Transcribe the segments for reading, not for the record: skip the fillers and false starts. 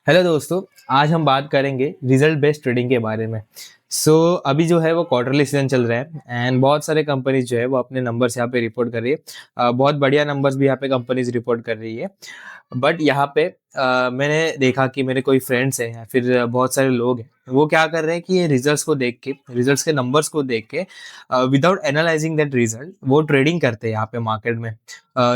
Hello दोस्तों, आज हम बात करेंगे रिजल्ट बेस्ड ट्रेडिंग के बारे में। अभी जो है वो क्वार्टरली सीजन चल रहा है एंड बहुत सारे कंपनीज जो है वो अपने नंबर्स यहाँ पे रिपोर्ट कर रही है। बहुत बढ़िया नंबर्स भी यहाँ पे कंपनीज रिपोर्ट कर रही है। बट यहाँ पे मैंने देखा कि मेरे कोई फ्रेंड्स हैं या फिर बहुत सारे लोग हैं, वो क्या कर रहे हैं कि ये रिजल्ट्स को देख के, रिजल्ट्स के नंबर्स को देख के विदाउट एनालाइजिंग दैट रिजल्ट वो ट्रेडिंग करते हैं यहाँ पे मार्केट में।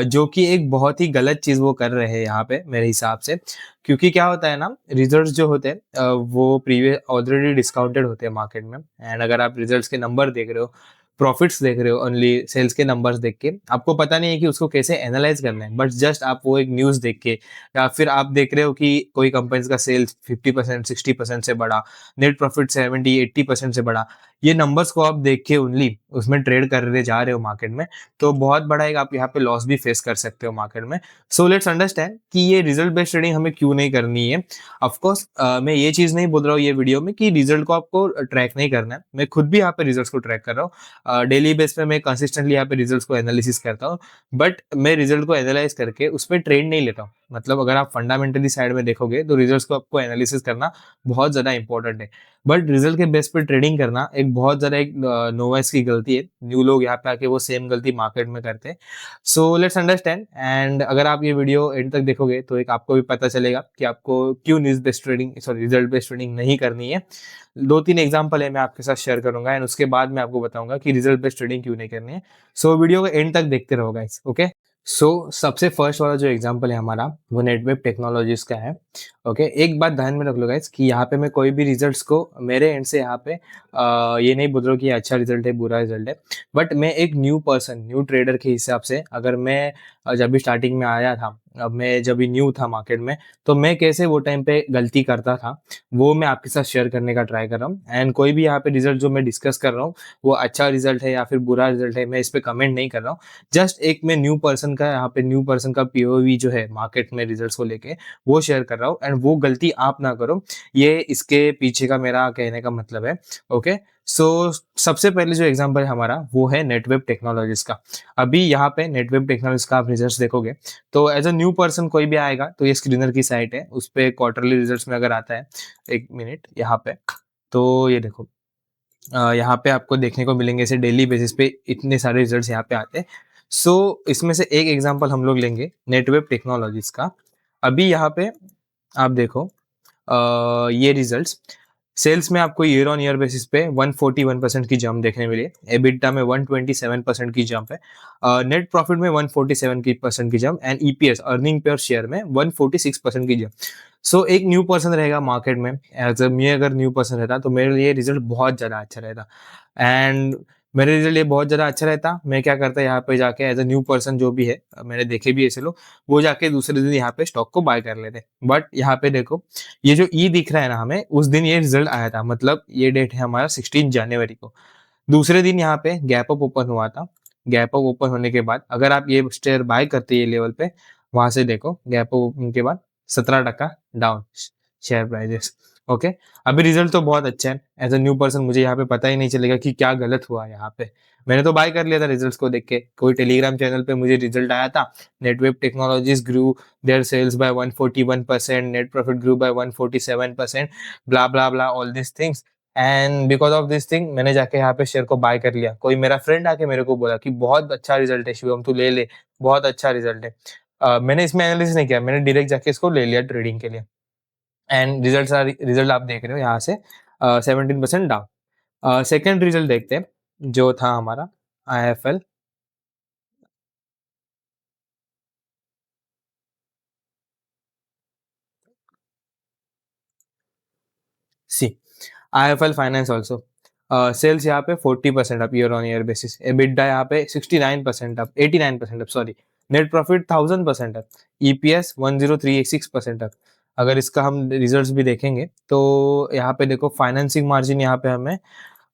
जो कि एक बहुत ही गलत चीज़ वो कर रहे हैं यहाँ पे मेरे हिसाब से। क्योंकि क्या होता है ना, रिजल्ट्स जो होते हैं वो प्रीवियस ऑलरेडी डिस्काउंटेड होते हैं मार्केट में। एंड अगर आप रिजल्ट्स के नंबर देख रहे हो, प्रॉफिट्स देख रहे हो, ओनली सेल्स के नंबर्स देख के, आपको पता नहीं है कि उसको कैसे एनालाइज करना है। बट जस्ट आप वो एक न्यूज़ देख के या फिर आप देख रहे हो कि कोई कंपनीज का सेल्स 50% 60% से बढ़ा, नेट प्रॉफिट 70-80% से बढ़ा, ये नंबर्स को आप देख के ओनली उसमें ट्रेड करने जा रहे हो मार्केट में, तो बहुत बड़ा एक आप यहाँ पे लॉस भी फेस कर सकते हो मार्केट में। सो लेट्स अंडरस्टैंड कि ये रिजल्ट बेस्ड ट्रेडिंग हमें क्यों नहीं करनी है। ऑफ कोर्स मैं ये चीज़ नहीं बोल रहा हूँ ये वीडियो में कि रिजल्ट को आपको ट्रैक नहीं करना है। मैं खुद भी यहाँ पे रिजल्ट्स को ट्रैक कर रहा हूँ। डेली बेस पे मैं कंसिस्टेंटली यहाँ पे रिजल्ट्स को एनालिसिस करता हूँ। बट मैं रिजल्ट को एनालाइज करके उस पर ट्रेड नहीं लेता हूँ। मतलब अगर आप फंडामेंटली साइड में देखोगे तो रिजल्ट्स को आपको एनालिसिस करना बहुत ज़्यादा इंपॉर्टेंट है। बट रिजल्ट के बेस पे ट्रेडिंग करना एक बहुत ज़्यादा एक नोवाइस की गलती है। न्यू लोग यहाँ पे आके वो सेम गलती मार्केट में करते हैं। So let's understand. एंड अगर आप ये वीडियो एंड तक देखोगे तो एक आपको भी पता चलेगा कि आपको क्यों रिजल्ट बेस्ड ट्रेडिंग नहीं करनी है। 2-3 एग्जांपल है मैं आपके साथ शेयर करूंगा एंड उसके बाद मैं आपको बताऊंगा कि रिजल्ट बेस्ड ट्रेडिंग क्यों नहीं करनी है। वीडियो को एंड तक देखते रहो गाइस, ओके। सबसे फर्स्ट वाला जो एग्जांपल है हमारा, वो नेटवेब टेक्नोलॉजीज का है। ओके, एक बात ध्यान में रख लो गाइस कि यहाँ पे मैं कोई भी रिजल्ट्स को मेरे एंड से यहाँ पे ये नहीं बोल रहा हूँ कि अच्छा रिजल्ट है बुरा रिजल्ट है। बट मैं एक न्यू ट्रेडर के हिसाब से, अगर मैं जब भी स्टार्टिंग में आया था, अब मैं जब भी न्यू था मार्केट में, तो मैं कैसे वो टाइम पे गलती करता था, वो मैं आपके साथ शेयर करने का ट्राई कर रहा हूँ। एंड कोई भी यहाँ पे रिजल्ट जो मैं डिस्कस कर रहा हूँ, वो अच्छा रिजल्ट है या फिर बुरा रिजल्ट है, मैं इस पे कमेंट नहीं कर रहा हूँ। जस्ट एक मैं न्यू पर्सन का पीओवी जो है मार्केट में रिजल्ट्स को लेके, वो शेयर कर रहा हूँ। एंड वो गलती आप ना करो, ये इसके पीछे का मेरा कहने का मतलब है। ओके, सबसे पहले जो एग्जांपल है हमारा, वो है नेटवेब टेक्नोलॉजीज का। अभी यहाँ पे नेटवेब टेक्नोलॉजीज का आप रिजल्ट्स देखोगे तो एज अ न्यू पर्सन कोई भी आएगा तो ये स्क्रीनर की साइट है, उस पे क्वार्टरली रिजल्ट्स में अगर आता है, एक मिनट यहाँ पे, तो ये देखो, यहाँ पे आपको देखने को मिलेंगे ऐसे डेली बेसिस पे इतने सारे रिजल्ट्स यहाँ पे आते हैं। इसमें से एक एग्जांपल हम लोग लेंगे नेटवेब टेक्नोलॉजीज का। अभी यहाँ पे आप देखो, ये रिजल्ट्स, सेल्स में आपको ईयर ऑन ईयर बेसिस पे 141% की जंप देखने मिली है। एबिटा में 127% की जंप है। नेट प्रॉफिट में 147 की परसेंट की jump and EPS earning per share में 146% की जंप। एक न्यू पर्सन रहेगा मार्केट में, एज अ मैं अगर न्यू पर्सन रहता तो मेरे लिए रिजल्ट बहुत ज़्यादा अच्छा रहता। एंड मेरे रिजल्ट ये बहुत ज़्यादा अच्छा रहता, मैं क्या करता यहाँ पे जाके एज अ न्यू पर्सन जो भी है, मैंने देखे भी ऐसे लोग, वो जाके दूसरे दिन यहाँ पे स्टॉक को बाय कर लेते। बट यहाँ पे देखो, ये जो ई दिख रहा है ना हमें, उस दिन ये रिजल्ट आया था, मतलब ये डेट है हमारा 16 जनवरी को। दूसरे दिन यहाँ पे गैप अप ओपन हुआ था। गैप अप ओपन होने के बाद अगर आप ये शेयर बाय करते ये लेवल पे, वहां से देखो गैप अप ओपन के बाद 17% डाउन शेयर प्राइजेस। ओके, अभी रिजल्ट तो बहुत अच्छा है। एज अ न्यू पर्सन मुझे यहाँ पे पता ही नहीं चलेगा कि क्या गलत हुआ यहाँ पे। मैंने तो बाय कर लिया था रिजल्ट्स को देख के। कोई टेलीग्राम चैनल पे मुझे रिजल्ट आया था, Netweb Technologies grew their sales by 141%, net profit grew by 147%, bla bla bla all this things. And because of this thing मैंने जाके यहाँ पे शेयर को बाय कर लिया। कोई मेरा फ्रेंड आके मेरे को बोला कि बहुत अच्छा रिजल्ट है शिवम, तू ले ले, बहुत अच्छा रिजल्ट है। मैंने इसमें एनालिसिस नहीं किया, मैंने डायरेक्ट जाके इसको ले लिया ट्रेडिंग के लिए। एंड रिजल्ट आप देख रहे हो यहाँ से 17% डाउन। सेकेंड रिजल्ट देखते हैं, जो था हमारा IFL। सी IFL फाइनेंस ऑल्सो, सेल्स यहाँ पे 40% up year on year basis, EBITDA यहाँ पे 69% up, 89% up sorry, net profit 1000% up, EPS 10386% up. अगर इसका हम रिजल्ट्स भी देखेंगे तो यहाँ पे देखो, फाइनेंसिंग मार्जिन यहाँ पे हमें,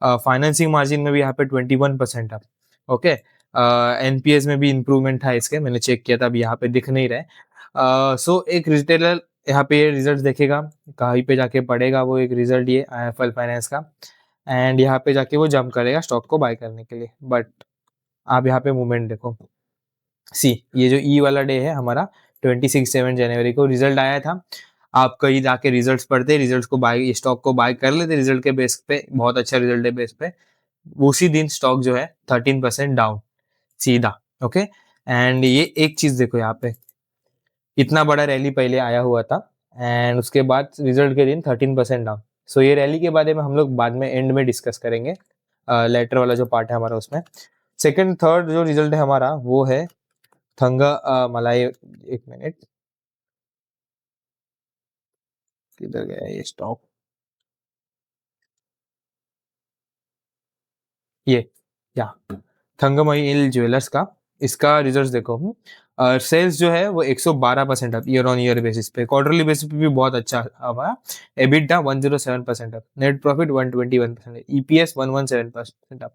फाइनेंसिंग मार्जिन में भी यहाँ पे 21% अप। ओके, एनपीएस में भी इंप्रूवमेंट था इसके, मैंने चेक किया था, अभी यहाँ पे दिख नहीं रहा है। एक रिटेलर यहाँ पे ये रिजल्ट देखेगा, कहीं पे जाके पड़ेगा वो एक रिजल्ट, ये IFL फाइनेंस का, एंड यहाँ पे जाके वो जंप करेगा स्टॉक को बाय करने के लिए। बट आप यहाँ पे मूवमेंट देखो, सी ये जो ई वाला डे है हमारा, 26 7 जनवरी को रिजल्ट आया था। आप कहीं जाके रिजल्ट्स पढ़ते, रिजल्ट्स को बाय स्टॉक को बाय कर लेते रिजल्ट के बेस पे, बहुत अच्छा रिजल्ट है बेस पे, उसी दिन स्टॉक जो है 13% डाउन सीधा, ओके। एंड ये एक चीज़ देखो यहाँ पे, इतना बड़ा रैली पहले आया हुआ था एंड उसके बाद रिजल्ट के दिन 13% डाउन। सो ये रैली के बारे में हम लोग बाद में एंड में डिस्कस करेंगे, लेटर वाला जो पार्ट है हमारा उसमें। सेकंड थर्ड जो रिजल्ट है हमारा वो है थंगा मलाई, एक मिनट, किधर गया ये स्टॉक, ये या थंगमईल ज्वेलर्स का, इसका रिजल्ट देखो। सेल्स जो है वो 112% up year on year basis पे, क्वार्टरली बेसिस पे भी बहुत अच्छा हवा। EBITDA 107% up, net profit 121%, EPS 117% up.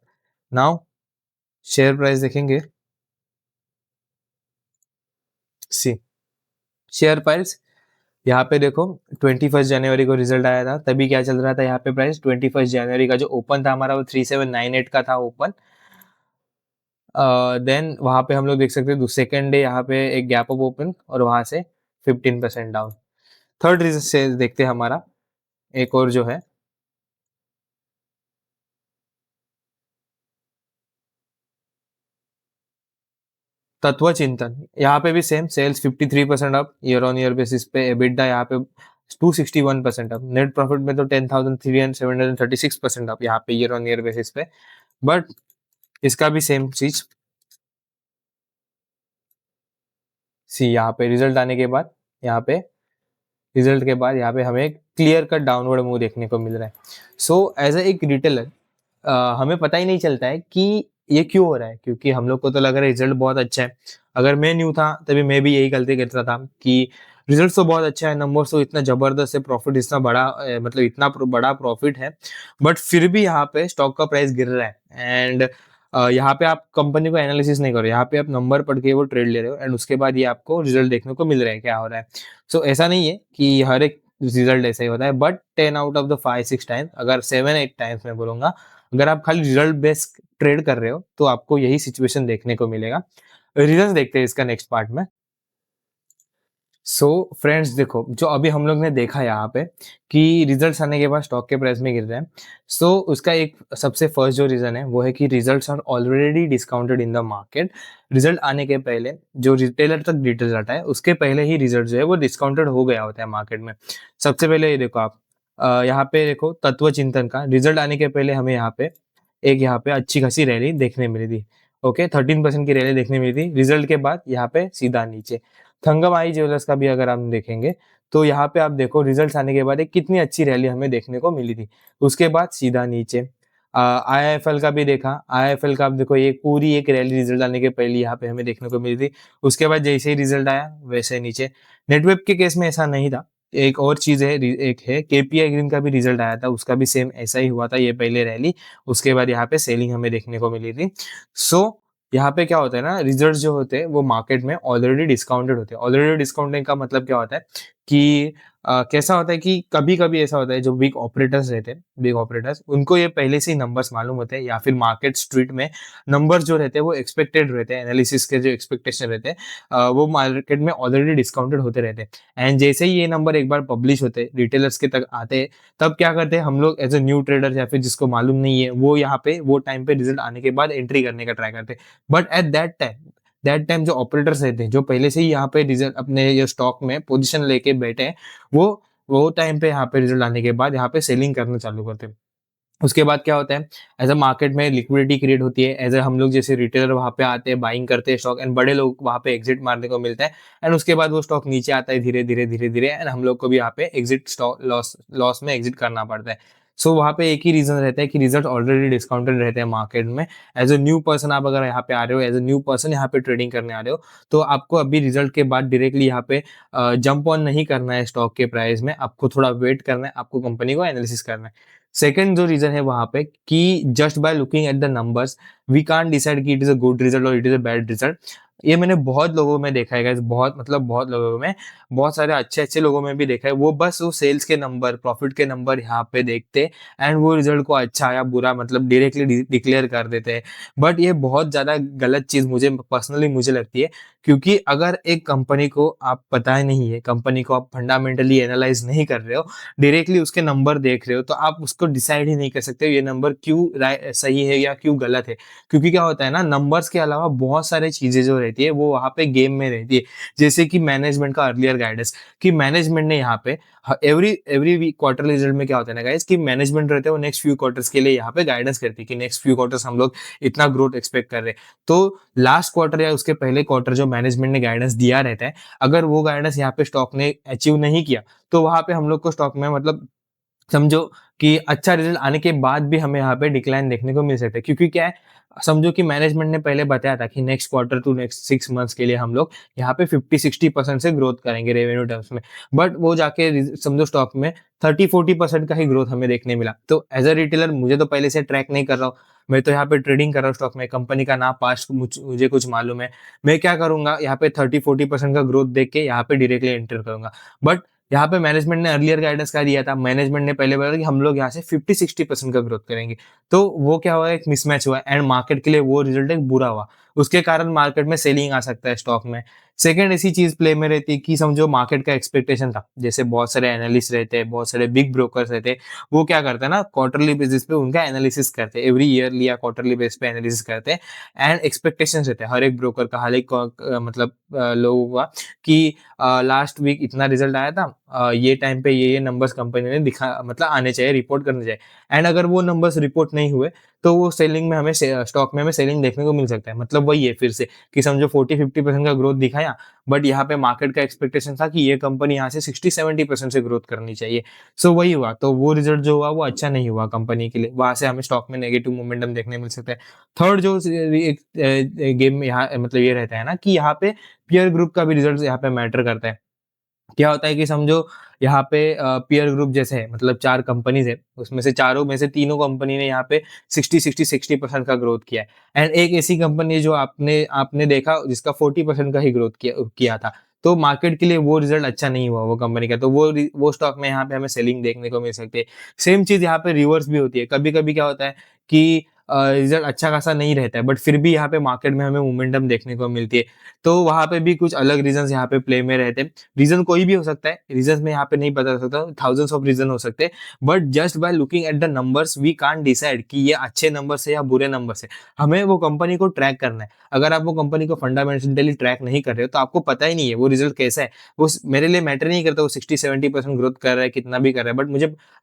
Now share price देखेंगे, सी शेयर प्राइस यहाँ पे देखो 21 जनवरी को रिजल्ट आया था, तभी क्या चल रहा था यहाँ पे प्राइस, 21 जनवरी का जो ओपन था हमारा वो 3798 का था ओपन। देन वहाँ पे हम लोग देख सकते हैं सेकेंड डे यहाँ पे एक गैप अप ओपन और वहाँ से 15% डाउन। थर्ड रीजन से देखते हैं हमारा एक और जो है तत्व चिंतन, यहाँ पे भी same sales 53% up year on year basis पे, एबिटा यहाँ पे 261% अप, नेट प्रॉफिट में तो 10,336% अप यहाँ पे ईयर ऑन ईयर बेसिस पे। बट इसका भी सेम चीज, सी यहाँ पे रिजल्ट आने के बाद, यहाँ पे रिजल्ट के बाद यहाँ पे हमें क्लियर कट डाउनवर्ड मूव देखने को मिल रहा है। सो एज ए एक रिटेलर हमें पता ही नहीं चलता है कि ये क्यों हो रहा है, क्योंकि हम लोग को तो लग रहा है रिजल्ट बहुत अच्छा है। अगर मैं न्यू था तभी मैं भी यही गलती करता था कि रिजल्ट तो बहुत अच्छा है, नंबर्स तो इतना जबरदस्त है, प्रॉफिट इतना बड़ा मतलब इतना बड़ा प्रॉफिट है, बट फिर भी यहाँ पे स्टॉक का प्राइस गिर रहा है। एंड यहाँ पे आप कंपनी को एनालिसिस नहीं करो, यहाँ पे आप नंबर पढ़ के वो ट्रेड ले रहे हो एंड उसके बाद ये आपको रिजल्ट देखने को मिल रहा है क्या हो रहा है। सो ऐसा नहीं है कि हर एक रिजल्ट ऐसा ही होता है, but 10 out of the 5-6 times, अगर 7-8 टाइम्स मैं बोलूंगा, अगर आप खाली रिजल्ट बेस्ड ट्रेड कर रहे हो तो आपको यही सिचुएशन देखने को मिलेगा। रीजन देखते हैं इसका नेक्स्ट पार्ट में। सो फ्रेंड्स देखो, जो अभी हम लोग ने देखा यहाँ पे कि रिजल्ट्स आने के बाद स्टॉक के प्राइस में गिर रहे हैं, सो उसका एक सबसे फर्स्ट जो रीजन है वो है कि results are already discounted in the market. Result आने के पहले जो रिटेलर तक डिटेल आता है उसके पहले ही रिजल्ट जो है वो डिस्काउंटेड हो गया होता है मार्केट में। सबसे पहले ये देखो आप, यहाँ पे देखो तत्व चिंतन का रिजल्ट आने के पहले हमें यहाँ पे अच्छी खासी रैली देखने मिली थी, ओके, 13% की रैली देखने मिली थी। रिजल्ट के बाद यहाँ पे सीधा नीचे। थंगम आई ज्वेलर्स का भी अगर हम देखेंगे तो यहाँ पे आप देखो रिजल्ट्स आने के बाद एक कितनी अच्छी रैली हमें देखने को मिली थी, उसके बाद सीधा नीचे। आईआईएफएल का भी देखा, आईआईएफएल का आप देखो एक पूरी एक रैली रिजल्ट आने के पहले यहाँ पे हमें देखने को मिली थी, उसके बाद जैसे ही रिजल्ट आया वैसे नीचे। नेटवेब के केस में ऐसा नहीं था। एक और चीज है, एक है केपीआई ग्रीन का भी रिजल्ट आया था, उसका भी सेम ऐसा ही हुआ था, ये पहले रैली उसके बाद यहाँ पे सेलिंग हमें देखने को मिली थी। सो यहाँ पे क्या होता है ना, रिजल्ट्स जो होते हैं वो मार्केट में ऑलरेडी डिस्काउंटेड होते हैं। ऑलरेडी डिस्काउंटिंग का मतलब क्या होता है कि कैसा होता है कि कभी-कभी ऐसा होता है जो बिग ऑपरेटर्स रहते हैं, बिग ऑपरेटर्स उनको ये पहले से ही नंबर्स मालूम होते हैं, या फिर मार्केट स्ट्रीट में नंबर्स जो रहते हैं वो एक्सपेक्टेड रहते हैं, एनालिसिस के जो एक्सपेक्टेशन रहते हैं वो मार्केट में ऑलरेडी डिस्काउंटेड होते रहते हैं। एंड जैसे ही ये नंबर एक बार पब्लिश होते हैं, रिटेलर्स के तक आते हैं, तब क्या करते हैं हम लोग एज ए न्यू ट्रेडर या फिर जिसको मालूम नहीं है वो यहाँ पे वो टाइम पे रिजल्ट आने के बाद एंट्री करने का ट्राई करते हैं। बट एट दैट टाइम जो ऑपरेटर्स रहते हैं, जो पहले से ही यहाँ पे रिजल्ट अपने ये स्टॉक में पोजीशन लेके बैठे हैं, वो टाइम पे यहाँ पे रिजल्ट आने के बाद यहाँ पे सेलिंग करना चालू करते हैं। उसके बाद क्या होता है, एज अ मार्केट में लिक्विडिटी क्रिएट होती है, एज अ हम लोग जैसे रिटेलर वहाँ पे आते हैं, बाइंग करते हैं स्टॉक एंड बड़े लोग वहाँ पे एग्जिट मारने को मिलता है। एंड उसके बाद वो स्टॉक नीचे आता है धीरे धीरे धीरे धीरे एंड हम लोग को भी यहाँ पे एग्जिट स्टॉक लॉस लॉस में एग्जिट करना पड़ता है। सो वहाँ पे एक ही रीजन रहता है कि रिजल्ट ऑलरेडी डिस्काउंटेड रहते हैं मार्केट में। एज अ न्यू पर्सन आप अगर यहाँ पे आ रहे हो, एज अ न्यू पर्सन यहाँ पे ट्रेडिंग करने आ रहे हो, तो आपको अभी रिजल्ट के बाद डायरेक्टली यहाँ पे जंप ऑन नहीं करना है स्टॉक के प्राइस में, आपको थोड़ा वेट करना है, आपको कंपनी को एनालिसिस करना है। सेकंड जो रीजन है वहां पे कि just by looking at the numbers we can't decide कि it is a good result और it is a bad result. ये मैंने बहुत लोगों में देखा है गाइस, बहुत मतलब बहुत लोगों में, बहुत सारे अच्छे-अच्छे लोगों में भी देखा है। वो बस वो सेल्स के नंबर, प्रॉफिट के नंबर यहाँ पे देखते एंड वो रिज़ल्ट को अच्छा या बुरा मतलब डायरेक्टली डिक्लेयर कर देते हैं। बट ये बहुत ज़्यादा गलत चीज़ मुझे लगती है, क्योंकि अगर एक कंपनी को आप पता ही नहीं है, कंपनी को आप फंडामेंटली एनालाइज़ नहीं कर रहे हो, डायरेक्टली उसके नंबर देख रहे हो, तो आप उसको डिसाइड ही नहीं कर सकते हो ये नंबर क्यों सही है या क्यों गलत है। क्योंकि क्या होता है ना, नंबर्स के अलावा बहुत सारी चीज़ें जो रहती है वो वहाँ पे गेम में रहती है। जैसे कि मैनेजमेंट का अर्लियर गाइडेंस, कि मैनेजमेंट ने यहाँ पे every every week quarterly result में क्या होता है ना गाइस, कि मैनेजमेंट रहते हैं वो नेक्स्ट फ्यू क्वार्टर्स के लिए यहाँ पे गाइडेंस करती है कि नेक्स्ट फ्यू क्वार्टर्स हम लोग इतना ग्रोथ एक्सपेक्ट कर रहे हैं। तो लास्ट क्वार्टर या उसके पहले क्वार्टर जो मैनेजमेंट ने गाइडेंस दिया रहता है, अगर वो गाइडेंस यहाँ पे स्टॉक ने अचीव नहीं किया, तो वहाँ पे हम लोग को स्टॉक में मतलब समझो कि अच्छा रिज़ल्ट आने के बाद भी हमें यहाँ पे डिक्लाइन देखने को मिल सकता है। क्योंकि क्या है, समझो कि मैनेजमेंट ने पहले बताया था कि next quarter to next 6 months के लिए हम लोग यहाँ पे 50-60% से ग्रोथ करेंगे रेवेन्यू टर्म्स में। बट वो जाके समझो स्टॉक में 30-40% का ही ग्रोथ हमें देखने मिला। तो एज़ अ रिटेलर मुझे तो पहले से ट्रैक नहीं कर रहा हूँ। मैं तो यहाँ पे ट्रेडिंग कर रहा हूँ स्टॉक में, कंपनी का ना पास्ट मुझे कुछ मालूम है। मैं क्या करूँगा, यहाँ पे 30-40% का ग्रोथ देख के यहाँ पे डायरेक्टली एंटर करूँगा। बट यहाँ पे मैनेजमेंट ने अर्लियर गाइडेंस क्या दिया था, मैनेजमेंट ने पहले बोला कि हम लोग यहाँ से 50-60% का ग्रोथ करेंगे। तो वो क्या हुआ, एक मिसमैच हुआ एंड मार्केट के लिए वो रिजल्ट एक बुरा हुआ। उसके कारण मार्केट में सेलिंग आ सकता है स्टॉक में। सेकंड ऐसी चीज़ प्ले में रहती है कि समझो मार्केट का एक्सपेक्टेशन था। जैसे बहुत सारे एनालिस्ट रहते हैं, बहुत सारे बिग ब्रोकर्स रहते हैं। वो क्या करते हैं ना, क्वार्टरली बेसिस पे उनका एनालिसिस करते हैं। एवरी ईयरली या क्वार्टरली बेस पे एनालिसिस करते हैं एंड एक्सपेक्टेशंस रहते हैं हर एक ब्रोकर का, हर एक मतलब लोगों का, कि लास्ट वीक इतना रिजल्ट आया था, ये टाइम पे ये नंबर्स कंपनी ने दिखा मतलब आने चाहिए, रिपोर्ट करने चाहिए। एंड अगर वो नंबर्स रिपोर्ट नहीं हुए, तो वो सेलिंग में हमें स्टॉक में हमें सेलिंग देखने को मिल सकता है। मतलब वही है फिर से कि समझो 40-50% का ग्रोथ दिखाया, बट यहाँ पे मार्केट का एक्सपेक्टेशन था कि ये कंपनी यहाँ से 60-70% से ग्रोथ करनी चाहिए। सो वही हुआ, तो वो रिजल्ट जो हुआ वो अच्छा नहीं हुआ कंपनी के लिए। वहाँ से हमें स्टॉक में नेगेटिव मोमेंटम देखने मिल सकता है। थर्ड जो एक गेम में यहाँ मतलब ये रहता है ना कि यहाँ पे पीयर ग्रुप का भी रिजल्ट यहाँ पे मैटर करता है। क्या होता है कि समझो यहाँ पे पीयर ग्रुप जैसे है, मतलब 4 कंपनीज़ है, उसमें से चारों में से तीनों कंपनी ने यहाँ पे 60-60-60% का ग्रोथ किया है एंड एक ऐसी कंपनी है जो आपने आपने देखा जिसका 40% का ही ग्रोथ किया किया था। तो मार्केट के लिए वो रिज़ल्ट अच्छा नहीं हुआ वो कंपनी का, तो वो स्टॉक में यहाँ पे हमें सेलिंग देखने को मिल सकती है। सेम चीज़ यहाँ पे रिवर्स भी होती है। कभी-कभी क्या होता है कि रिज़ल्ट अच्छा खासा नहीं रहता है, बट फिर भी यहाँ पे मार्केट में हमें मोमेंटम देखने को मिलती है। तो वहाँ पे भी कुछ अलग रीज़न्स यहाँ पे प्ले में रहते हैं। रीज़न कोई भी हो सकता है, रीज़न्स में यहाँ पे नहीं बता सकता, थाउज़ेंड्स ऑफ रीज़न हो सकते हैं, but just by looking at the numbers we can't decide कि ये अच्छे नंबर्स है या बुरे नंबर्स है। हमें वो कंपनी को ट्रैक करना है। अगर आप वो कंपनी को फंडामेंटली ट्रैक नहीं कर रहे हो, तो आपको पता ही नहीं है वो रिज़ल्ट कैसा है। मेरे लिए मैटर नहीं करता वो 60-70% ग्रोथ कर रहा है, कितना भी कर रहा है,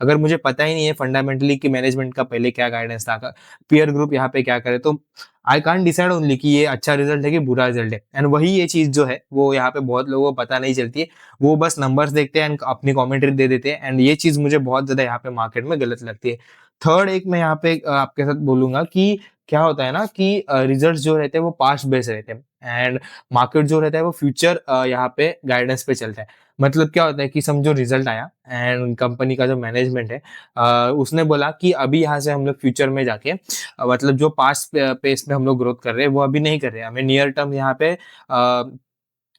बट मुझे पता ही नहीं है फंडामेंटली कि मैनेजमेंट का पहले क्या गाइडेंस था, पीयर ग्रुप यहाँ पे क्या करे, तो आई कांट डिसाइड ओनली कि ये अच्छा रिजल्ट है कि बुरा रिजल्ट है। एंड वही ये चीज़ जो है वो यहाँ पे बहुत लोगों को पता नहीं चलती है। वो बस नंबर्स देखते हैं एंड अपनी कमेंट्री दे देते हैं एंड ये चीज़ मुझे बहुत ज़्यादा यहाँ पे मार्केट में गलत लगती है। थर्ड एक मैं यहाँ पे आपके साथ बोलूँगा कि क्या होता है ना कि रिजल्ट्स जो रहते हैं वो पास्ट बेस्ड रहते हैं एंड मार्केट जो रहता है वो फ्यूचर यहाँ पे गाइडेंस पे चलता है। मतलब क्या होता है कि समझो रिजल्ट आया एंड कंपनी का जो मैनेजमेंट है उसने बोला कि अभी यहाँ से हम लोग फ्यूचर में जाके मतलब जो पास्ट पेस में हम लोग ग्रोथ कर रहे हैं वो अभी नहीं कर रहे हैं। हमें नियर टर्म यहाँ पे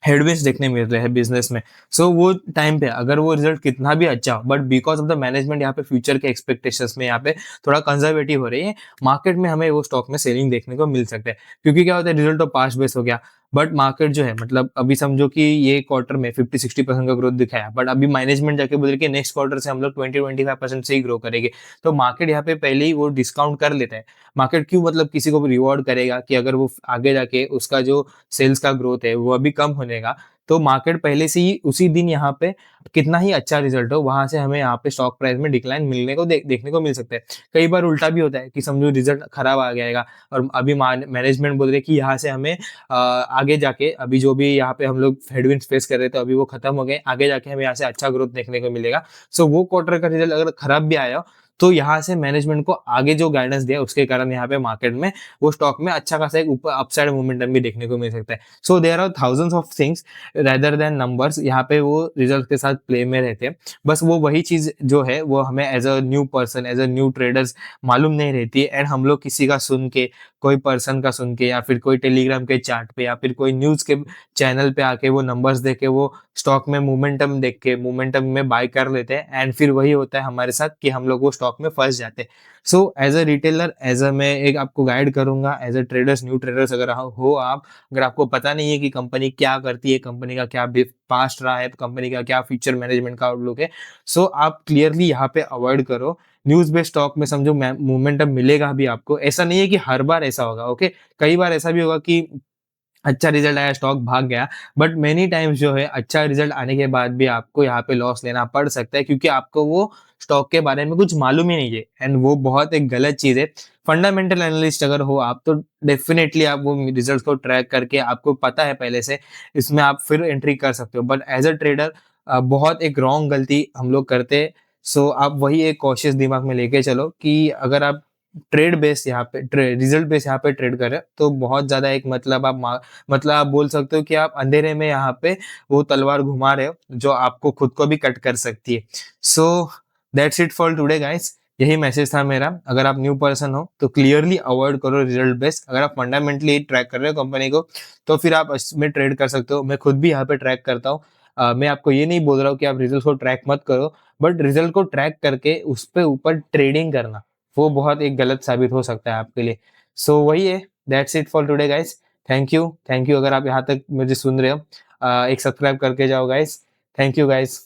हेडविंड्स देखने मिल रहे हैं बिजनेस में। सो वो टाइम पे अगर वो रिजल्ट कितना भी अच्छा हो, but because of the management यहाँ पे फ्यूचर के एक्सपेक्टेशंस में यहाँ पे थोड़ा कंजर्वेटिव हो रही है, मार्केट में हमें वो स्टॉक में सेलिंग देखने को मिल सकता है। क्योंकि क्या होता है, रिजल्ट तो पास्ट बेस हो गया, बट मार्केट जो है मतलब अभी समझो कि ये क्वार्टर में 50-60% का ग्रोथ दिखाया, बट अभी मैनेजमेंट जाके बोल रही है कि नेक्स्ट क्वार्टर से हम लोग 20-25% से ही ग्रो करेंगे। तो मार्केट यहाँ पे पहले ही वो डिस्काउंट कर लेता है। मार्केट क्यों मतलब किसी को भी रिवॉर्ड करेगा कि अगर वो आगे जाके उसका जो सेल्स का ग्रोथ है वो अभी कम होने का, तो मार्केट पहले से ही उसी दिन यहाँ पे कितना ही अच्छा रिजल्ट हो, वहां से हमें यहाँ पे स्टॉक प्राइस में डिक्लाइन मिलने को देखने को मिल सकता है। कई बार उल्टा भी होता है कि समझो रिजल्ट खराब आ जाएगा और अभी मैनेजमेंट बोल रहे हैं कि यहाँ से हमें आगे जाके अभी जो भी यहाँ पे हम लोग हेडविंड्स फेस कर रहे थे अभी वो खत्म हो गए, आगे जाके हमें यहाँ से अच्छा ग्रोथ देखने को मिलेगा। सो वो क्वार्टर का रिजल्ट अगर खराब भी आया हो, तो यहाँ से मैनेजमेंट को आगे जो गाइडेंस दिया उसके कारण यहाँ पे मार्केट में वो स्टॉक में अच्छा खासा एक ऊपर अपसाइड मोमेंटम भी देखने को मिल सकता है। So there are thousands of things rather than numbers, यहाँ पे वो रिजल्ट के साथ प्ले में रहते हैं। बस वो वही चीज़ जो है वो हमें as a new person, as a new traders मालूम नहीं रहती है, एंड हम लोग किसी का सुन के, कोई पर्सन का सुन के, या फिर कोई टेलीग्राम के चार्ट पे, या फिर कोई न्यूज़ के चैनल पे आके वो नंबर्स देख के, वो स्टॉक में मोमेंटम देख के मोमेंटम में बाय कर लेते हैं, एंड फिर वही होता है हमारे साथ कि हम लोग वो स्टॉक में फँस जाते हैं। So as a retailer, as a मैं एक आपको गाइड करूँगा, as a traders, new traders अगर हो आप, अगर आपको पता नहीं है कि कंपनी क्या करती है, कंपनी का क्या पास्ट रहा है, कंपनी का क्या फ्यूचर मैनेजमेंट का आउटलुक है, सो आप क्लियरली यहाँ पे अवॉइड करो। न्यूज़ बेस्ड स्टॉक में समझो मोमेंटम मिलेगा भी आपको, ऐसा नहीं है कि हर बार ऐसा होगा, ओके? कई बार ऐसा भी होगा कि अच्छा रिज़ल्ट आया, स्टॉक भाग गया, बट मेनी टाइम्स जो है अच्छा रिज़ल्ट आने के बाद भी आपको यहाँ पे लॉस लेना पड़ सकता है, क्योंकि आपको वो स्टॉक के बारे में कुछ मालूम ही नहीं है, एंड वो बहुत एक गलत चीज़ है। फंडामेंटल एनालिस्ट अगर हो आप, तो डेफ़िनेटली आप वो रिज़ल्ट्स को ट्रैक करके, आपको पता है पहले से, इसमें आप फिर एंट्री कर सकते हो। बट एज़ अ ट्रेडर बहुत एक रॉन्ग गलती हम लोग करते हैं। सो आप वही एक कॉशियस दिमाग में लेके चलो कि अगर आप ट्रेड बेस यहाँ पे रिज़ल्ट बेस यहाँ पे ट्रेड कर रहे हो, तो बहुत ज़्यादा एक मतलब मतलब आप बोल सकते हो कि आप अंधेरे में यहाँ पे वो तलवार घुमा रहे हो, जो आपको खुद को भी कट कर सकती है। So that's it for today guys. यही मैसेज था मेरा। अगर आप न्यू पर्सन हो तो क्लियरली अवॉइड करो रिजल्ट बेस्ड। अगर आप फंडामेंटली ट्रैक कर रहे हो कंपनी को, तो फिर आप इसमें ट्रेड कर सकते हो। मैं खुद भी यहाँ पे ट्रैक करता हूँ। मैं आपको ये नहीं बोल रहा हूँ कि आप रिजल्ट को ट्रैक मत करो, बट रिजल्ट को ट्रैक करके उस पे ऊपर ट्रेडिंग करना, वो बहुत एक गलत साबित हो सकता है आपके लिए। सो वही है, that's it for today guys. Thank you अगर आप यहाँ तक मुझे सुन रहे हो। एक सब्सक्राइब करके जाओ गाइस। Thank you guys.